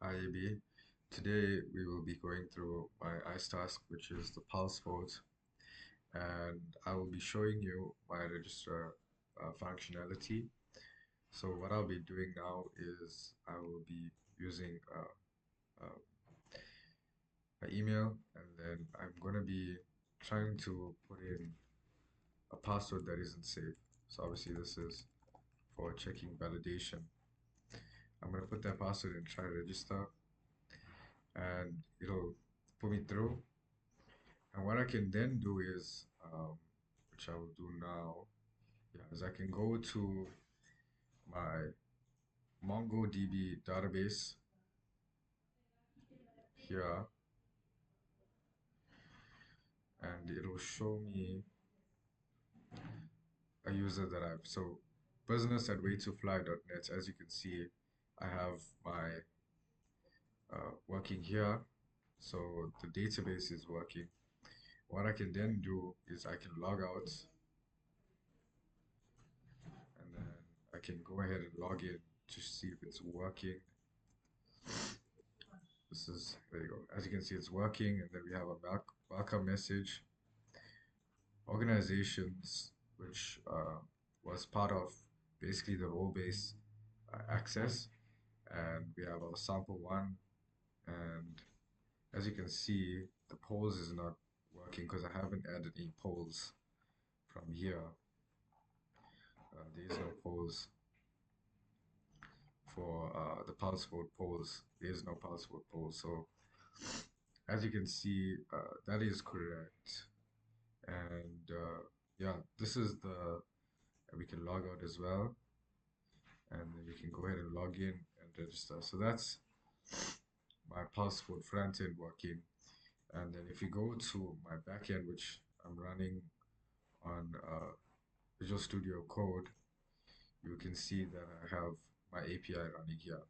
IAB. Today we will be going through my ICE task, which is the PulseVote, and I will be showing you my register functionality. So what I'll be doing now is I will be using my email, and then I'm going to be trying to put in a password that isn't safe. So obviously this is for checking validation. I'm going to put that password and try to register, and it'll put me through. And what I can then do is, which I will do now, yeah, is I can go to my MongoDB database here, and it'll show me a user that I've, so business@way2fly.net. As you can see, I have my working here, so the database is working. What I can then do is I can log out, and then I can go ahead and log in to see if it's working. There you go. As you can see, it's working, and then we have a welcome message. Organizations, which was part of basically the role-based access, and we have our sample one, and as you can see, the polls is not working because I haven't added any polls from here. There is no polls for the PulseVote polls. There is no PulseVote polls, so as you can see, that is correct. And yeah, this is the, we can log out as well, and then we can go ahead and log in and register. So that's my PulseVote front end working. And then if you go to my backend, which I'm running on Visual Studio Code, you can see that I have my API running here.